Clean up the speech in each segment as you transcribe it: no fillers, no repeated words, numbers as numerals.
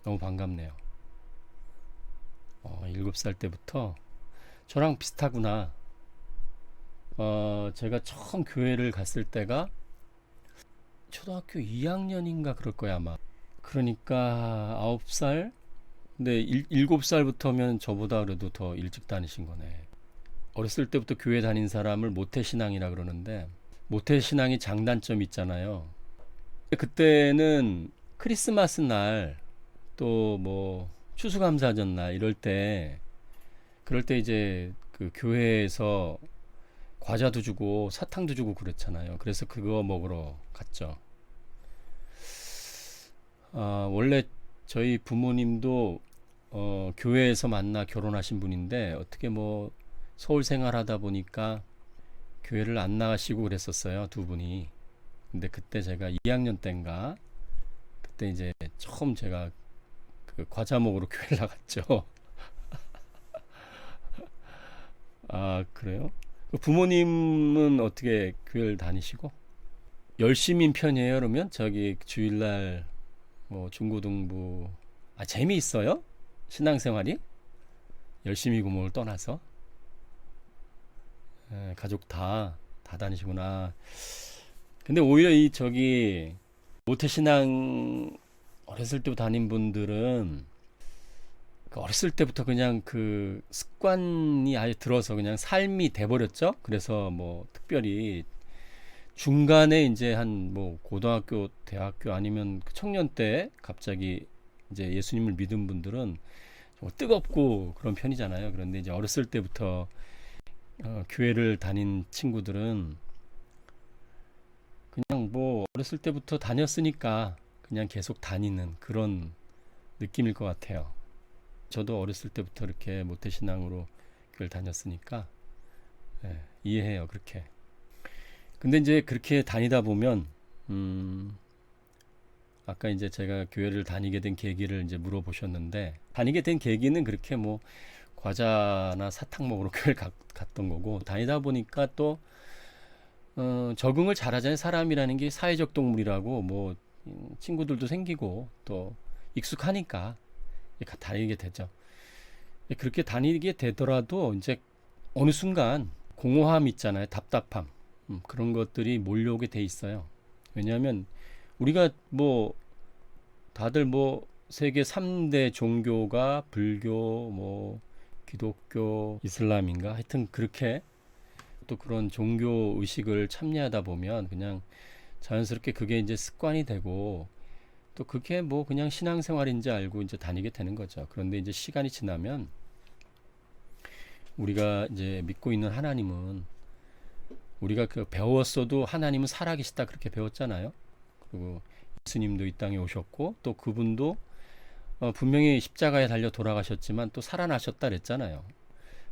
너무 반갑네요. 7살 때부터 저랑 비슷하구나. 제가 처음 교회를 갔을 때가 초등학교 2학년인가 그럴 거야, 아마. 그러니까 9살? 근데 7살부터면 저보다 그래도 더 일찍 다니신 거네. 어렸을 때부터 교회 다닌 사람을 모태신앙이라 그러는데, 모태신앙이 장단점이 있잖아요. 그때는 크리스마스 날, 또 뭐, 추수감사절 날, 그럴 때 이제 그 교회에서 과자도 주고 사탕도 주고 그랬잖아요. 그래서 그거 먹으러 갔죠. 원래 저희 부모님도 교회에서 만나 결혼하신 분인데 어떻게 뭐 서울 생활하다 보니까 교회를 안 나가시고 그랬었어요. 두 분이. 근데 그때 제가 2학년 때인가 그때 이제 처음 제가 그 과자 먹으러 교회를 나갔죠. 아, 그래요? 그 부모님은 어떻게 교회를 다니시고? 열심인 편이에요, 그러면? 저기 주일날 뭐 중고등부 재미있어요? 신앙생활이? 열심히 구멍을 떠나서 가족 다 다니시구나. 근데 오히려 이 저기 모태신앙 어렸을 때부터 다닌 분들은 그 어렸을 때부터 그냥 그 습관이 아예 들어서 그냥 삶이 돼버렸죠. 그래서 뭐 특별히 중간에 이제 한 뭐 고등학교, 대학교 아니면 그 청년 때 갑자기 이제 예수님을 믿은 분들은 좀 뜨겁고 그런 편이잖아요. 그런데 이제 어렸을 때부터 교회를 다닌 친구들은 그냥 뭐 어렸을 때부터 다녔으니까 그냥 계속 다니는 그런 느낌일 것 같아요. 저도 어렸을 때부터 이렇게 모태신앙으로 교회를 다녔으니까 이해해요, 그렇게. 근데 이제 그렇게 다니다 보면 아까 이제 제가 교회를 다니게 된 계기를 이제 물어보셨는데 다니게 된 계기는 그렇게 뭐 과자나 사탕 먹으러 교회를 갔던 거고 다니다 보니까 또 적응을 잘하잖아요. 사람이라는 게 사회적 동물이라고 뭐 친구들도 생기고 또 익숙하니까 다니게 되죠. 그렇게 다니게 되더라도 이제 어느 순간 공허함 있잖아요. 답답함. 그런 것들이 몰려오게 돼 있어요. 왜냐하면 우리가 뭐 다들 뭐 세계 3대 종교가 불교, 뭐 기독교, 이슬람인가 하여튼 그렇게 또 그런 종교 의식을 참여하다 보면 그냥 자연스럽게 그게 이제 습관이 되고 또 그게 뭐 그냥 신앙생활인지 알고 이제 다니게 되는 거죠. 그런데 이제 시간이 지나면 우리가 이제 믿고 있는 하나님은 우리가 그 배웠어도 하나님은 살아계시다 그렇게 배웠잖아요. 그리고 예수님도 이 땅에 오셨고 또 그분도 분명히 십자가에 달려 돌아가셨지만 또 살아나셨다 그랬잖아요.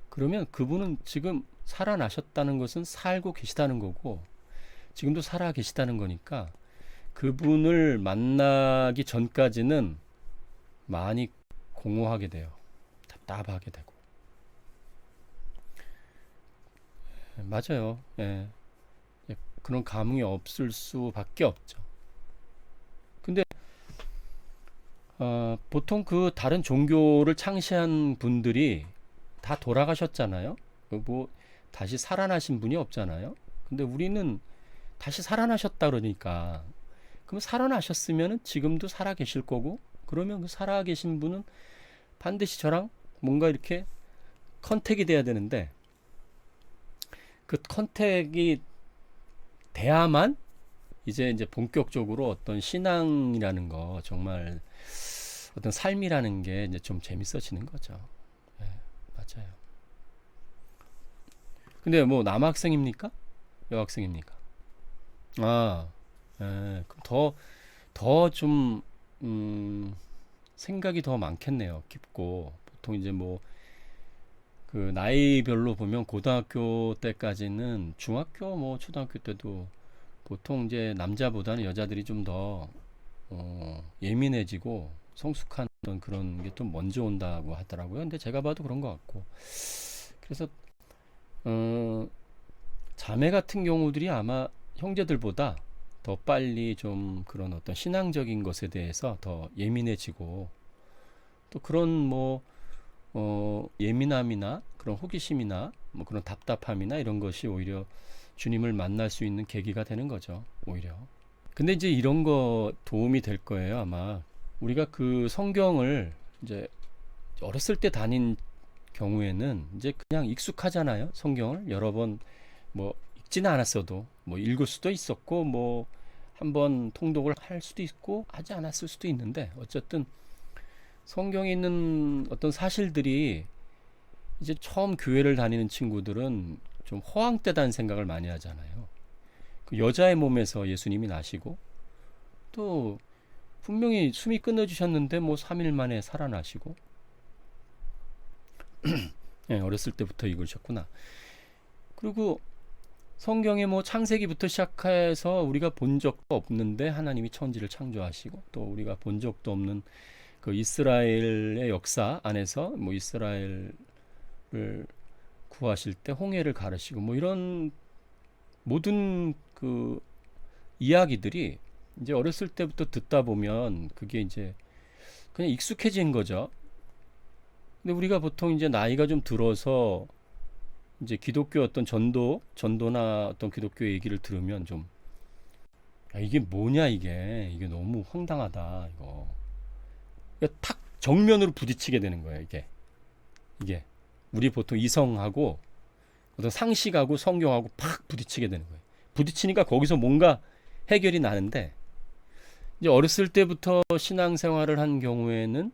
그러면 그분은 지금 살아나셨다는 것은 살고 계시다는 거고 지금도 살아 계시다는 거니까 그분을 만나기 전까지는 많이 공허하게 돼요. 답답하게 되고. 맞아요. 예. 그런 감흥이 없을 수밖에 없죠. 근데 보통 그 다른 종교를 창시한 분들이 다 돌아가셨잖아요. 뭐 다시 살아나신 분이 없잖아요. 근데 우리는 다시 살아나셨다 그러니까 그럼 살아나셨으면 지금도 살아 계실 거고 그러면 그 살아 계신 분은 반드시 저랑 뭔가 이렇게 컨택이 돼야 되는데 그 컨택이 돼야만 이제 본격적으로 어떤 신앙이라는 거 정말 어떤 삶이라는 게 이제 좀 재밌어지는 거죠. 네, 맞아요. 근데 뭐 남학생입니까? 여학생입니까? 아, 그럼 더 좀, 생각이 더 많겠네요. 깊고. 보통 이제 뭐, 그 나이별로 보면 고등학교 때까지는 중학교 뭐 초등학교 때도 보통 이제 남자보다는 여자들이 좀 더 예민해지고 성숙한 그런 게 좀 먼저 온다고 하더라고요. 근데 제가 봐도 그런 것 같고. 그래서 어, 자매 같은 경우들이 아마 형제들보다 더 빨리 좀 그런 어떤 신앙적인 것에 대해서 더 예민해지고 또 그런 뭐 예민함이나 그런 호기심이나 뭐 그런 답답함이나 이런 것이 오히려 주님을 만날 수 있는 계기가 되는 거죠. 오히려. 근데 이제 이런 거 도움이 될 거예요. 아마 우리가 그 성경을 이제 어렸을 때 다닌 경우에는 이제 그냥 익숙하잖아요. 성경을 여러 번 뭐 읽지는 않았어도 뭐 읽을 수도 있었고 뭐 한번 통독을 할 수도 있고 하지 않았을 수도 있는데 어쨌든 성경에 있는 어떤 사실들이 이제 처음 교회를 다니는 친구들은 좀 허황되다는 생각을 많이 하잖아요. 그 여자의 몸에서 예수님이 나시고 또 분명히 숨이 끊어지셨는데 뭐 3일 만에 살아나시고 네, 어렸을 때부터 읽으셨구나. 그리고 성경에 뭐 창세기부터 시작해서 우리가 본 적도 없는데 하나님이 천지를 창조하시고 또 우리가 본 적도 없는 그 이스라엘의 역사 안에서 뭐 이스라엘을 구하실 때 홍해를 가르시고 뭐 이런 모든 그 이야기들이 이제 어렸을 때부터 듣다 보면 그게 이제 그냥 익숙해진 거죠. 근데 우리가 보통 이제 나이가 좀 들어서 이제 기독교 어떤 전도나 어떤 기독교 얘기를 들으면 좀 이게 뭐냐 이게 너무 황당하다 이거. 그러니까 탁 정면으로 부딪히게 되는 거예요 이게 우리 보통 이성하고 어떤 상식하고 성경하고 팍 부딪히게 되는 거예요. 부딪히니까 거기서 뭔가 해결이 나는데 이제 어렸을 때부터 신앙생활을 한 경우에는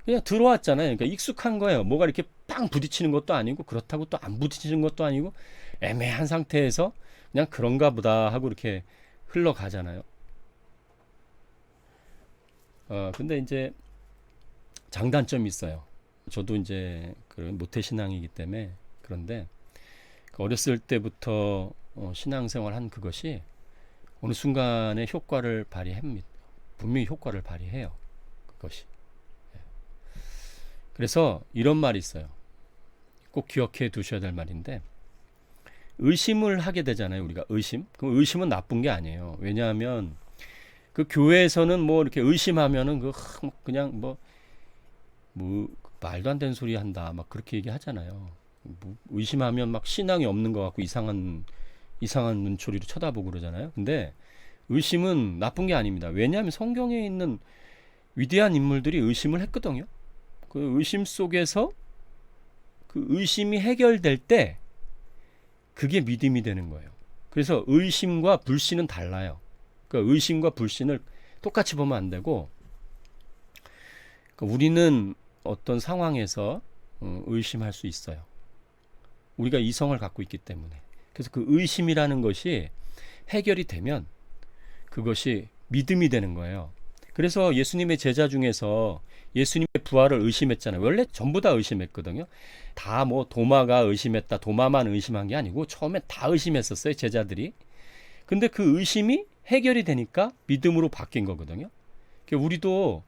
그냥 들어왔잖아요. 그러니까 익숙한 거예요. 뭐가 이렇게 빵 부딪히는 것도 아니고 그렇다고 또 안 부딪히는 것도 아니고 애매한 상태에서 그냥 그런가 보다 하고 이렇게 흘러가잖아요. 근데 이제 장단점이 있어요. 저도 이제 그런 모태신앙이기 때문에 그런데 어렸을 때부터 신앙생활 한 그것이 어느 순간에 효과를 발휘합니다. 분명히 효과를 발휘해요. 그것이. 그래서 이런 말이 있어요. 꼭 기억해 두셔야 될 말인데 의심을 하게 되잖아요. 우리가 의심. 그럼 의심은 나쁜 게 아니에요. 왜냐하면 그 교회에서는 뭐 이렇게 의심하면은 그냥 뭐 말도 안 되는 소리 한다 막 그렇게 얘기하잖아요. 뭐 의심하면 막 신앙이 없는 것 같고 이상한 눈초리로 쳐다보고 그러잖아요. 근데 의심은 나쁜 게 아닙니다. 왜냐하면 성경에 있는 위대한 인물들이 의심을 했거든요. 그 의심 속에서 그 의심이 해결될 때 그게 믿음이 되는 거예요. 그래서 의심과 불신은 달라요. 그러니까 의심과 불신을 똑같이 보면 안 되고 그러니까 우리는 어떤 상황에서 의심할 수 있어요. 우리가 이성을 갖고 있기 때문에. 그래서 그 의심이라는 것이 해결이 되면 그것이 믿음이 되는 거예요. 그래서 예수님의 제자 중에서 예수님의 부활을 의심했잖아요. 원래 전부 다 의심했거든요. 다 뭐 도마가 의심했다. 도마만 의심한 게 아니고 처음에 다 의심했었어요. 제자들이. 근데 그 의심이 해결이 되니까 믿음으로 바뀐 거거든요. 그러니까 우리도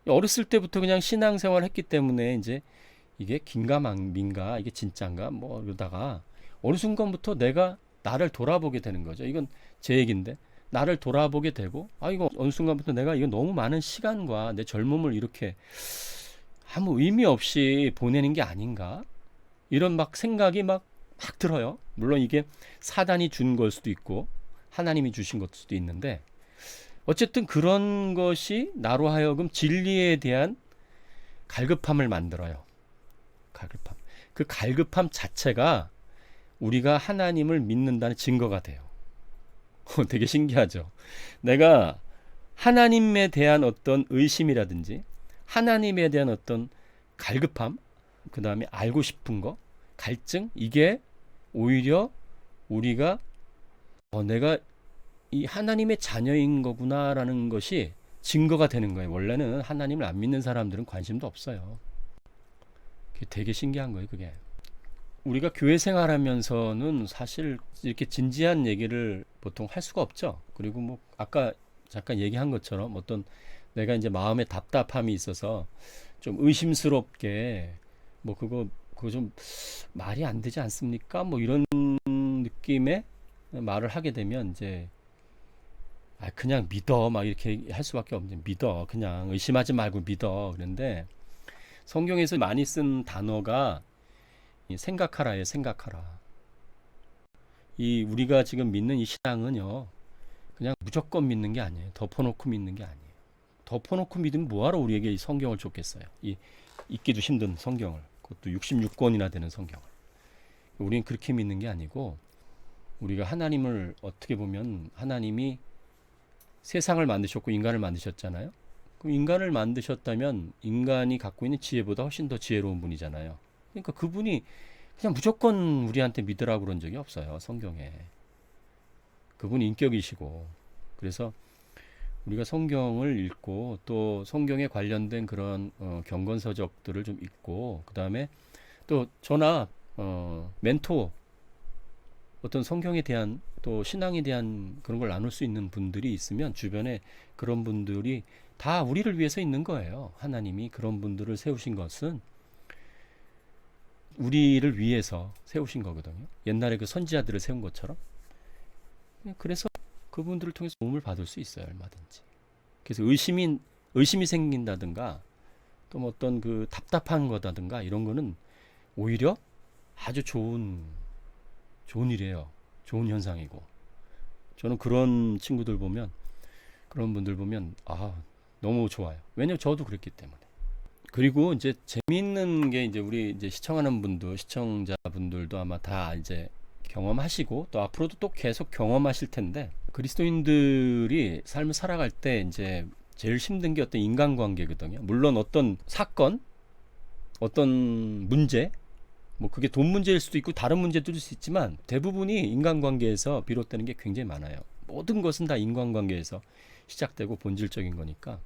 어렸을 때부터 그냥 신앙생활 했기 때문에 이제 이게 긴가 이게 진짠가 뭐 이러다가 어느 순간부터 내가 나를 돌아보게 되는 거죠. 이건 제 얘기인데 나를 돌아보게 되고 이거 어느 순간부터 내가 이거 너무 많은 시간과 내 젊음을 이렇게 아무 의미 없이 보내는 게 아닌가 이런 막 생각이 막 들어요. 물론 이게 사단이 준 걸 수도 있고 하나님이 주신 것 수도 있는데 어쨌든 그런 것이 나로 하여금 진리에 대한 갈급함을 만들어요. 갈급함. 그 갈급함 자체가 우리가 하나님을 믿는다는 증거가 돼요. 되게 신기하죠. 내가 하나님에 대한 어떤 의심이라든지 하나님에 대한 어떤 갈급함, 그 다음에 알고 싶은 거, 갈증, 이게 오히려 우리가 내가 이 하나님의 자녀인 거구나라는 것이 증거가 되는 거예요. 원래는 하나님을 안 믿는 사람들은 관심도 없어요. 그게 되게 신기한 거예요, 그게. 우리가 교회 생활하면서는 사실 이렇게 진지한 얘기를 보통 할 수가 없죠. 그리고 뭐 아까 잠깐 얘기한 것처럼 어떤 내가 이제 마음에 답답함이 있어서 좀 의심스럽게 뭐 그거 좀 말이 안 되지 않습니까? 뭐 이런 느낌의 말을 하게 되면 이제 그냥 믿어 막 이렇게 할 수밖에 없는, 믿어 그냥 의심하지 말고 믿어. 그런데 성경에서 많이 쓴 단어가 이 생각하라예요. 생각하라. 이 우리가 지금 믿는 이 신앙은요, 그냥 무조건 믿는 게 아니에요. 덮어놓고 믿는 게 아니에요. 덮어놓고 믿으면 뭐하러 우리에게 이 성경을 줬겠어요. 이 읽기도 힘든 성경을, 그것도 66권이나 되는 성경을. 우리는 그렇게 믿는 게 아니고, 우리가 하나님을 어떻게 보면, 하나님이 세상을 만드셨고 인간을 만드셨잖아요. 그럼 인간을 만드셨다면 인간이 갖고 있는 지혜보다 훨씬 더 지혜로운 분이잖아요. 그러니까 그분이 그냥 무조건 우리한테 믿으라고 그런 적이 없어요. 성경에. 그분이 인격이시고. 그래서 우리가 성경을 읽고 또 성경에 관련된 그런 경건서적들을 좀 읽고, 그 다음에 또 저나 멘토, 어떤 성경에 대한 또 신앙에 대한 그런 걸 나눌 수 있는 분들이 있으면, 주변에 그런 분들이 다 우리를 위해서 있는 거예요. 하나님이 그런 분들을 세우신 것은 우리를 위해서 세우신 거거든요. 옛날에 그 선지자들을 세운 것처럼. 그래서 그분들을 통해서 도움을 받을 수 있어요. 얼마든지. 그래서 의심이 생긴다든가 또 뭐 어떤 그 답답한 거다든가 이런 거는 오히려 아주 좋은 일이에요. 좋은 현상이고. 저는 그런 친구들 보면, 그런 분들 보면 너무 좋아요. 왜냐면 저도 그랬기 때문에. 그리고 이제 재미있는 게, 이제 우리 이제 시청하는 분들, 시청자분들도 아마 다 이제 경험하시고 또 앞으로도 또 계속 경험하실 텐데, 그리스도인들이 삶을 살아갈 때 이제 제일 힘든 게 어떤 인간관계거든요. 물론 어떤 사건, 어떤 문제, 뭐 그게 돈 문제일 수도 있고 다른 문제도 있을 수 있지만, 대부분이 인간관계에서 비롯되는 게 굉장히 많아요. 모든 것은 다 인간관계에서 시작되고 본질적인 거니까.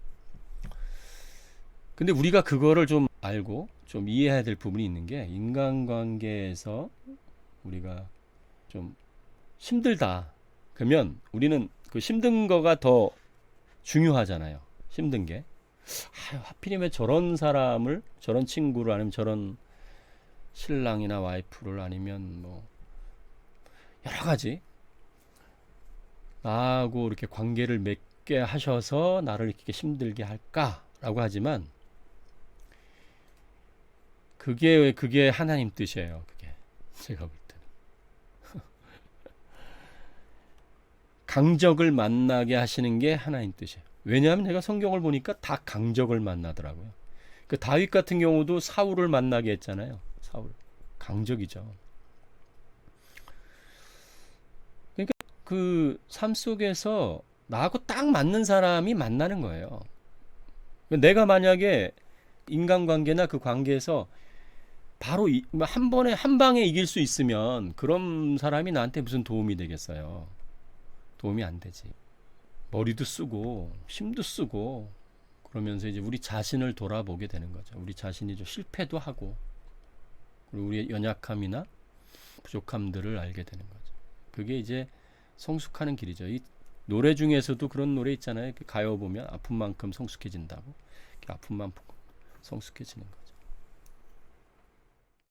근데 우리가 그거를 좀 알고 좀 이해해야 될 부분이 있는 게, 인간관계에서 우리가 좀 힘들다 그러면 우리는 그 힘든 거가 더 중요하잖아요. 힘든 게 하필이면 저런 사람을, 저런 친구를, 아니면 저런 신랑이나 와이프를, 아니면 뭐 여러 가지 나하고 이렇게 관계를 맺게 하셔서 나를 이렇게 힘들게 할까라고 하지만, 그게 하나님 뜻이에요. 그게 제가 볼 때는 강적을 만나게 하시는 게 하나님 뜻이에요. 왜냐하면 제가 성경을 보니까 다 강적을 만나더라고요. 그 다윗 같은 경우도 사울을 만나게 했잖아요. 사울 강적이죠. 그러니까 그 삶 속에서 나하고 딱 맞는 사람이 만나는 거예요. 내가 만약에 인간관계나 그 관계에서 바로 한 번에 한 방에 이길 수 있으면, 그런 사람이 나한테 무슨 도움이 되겠어요. 도움이 안 되지. 머리도 쓰고 힘도 쓰고 그러면서 이제 우리 자신을 돌아보게 되는 거죠. 우리 자신이 좀 실패도 하고, 그리고 우리의 연약함이나 부족함들을 알게 되는 거죠. 그게 이제 성숙하는 길이죠. 이 노래 중에서도 그런 노래 있잖아요. 가요 보면 아픈 만큼 성숙해진다고. 아픈 만큼 성숙해지는 거.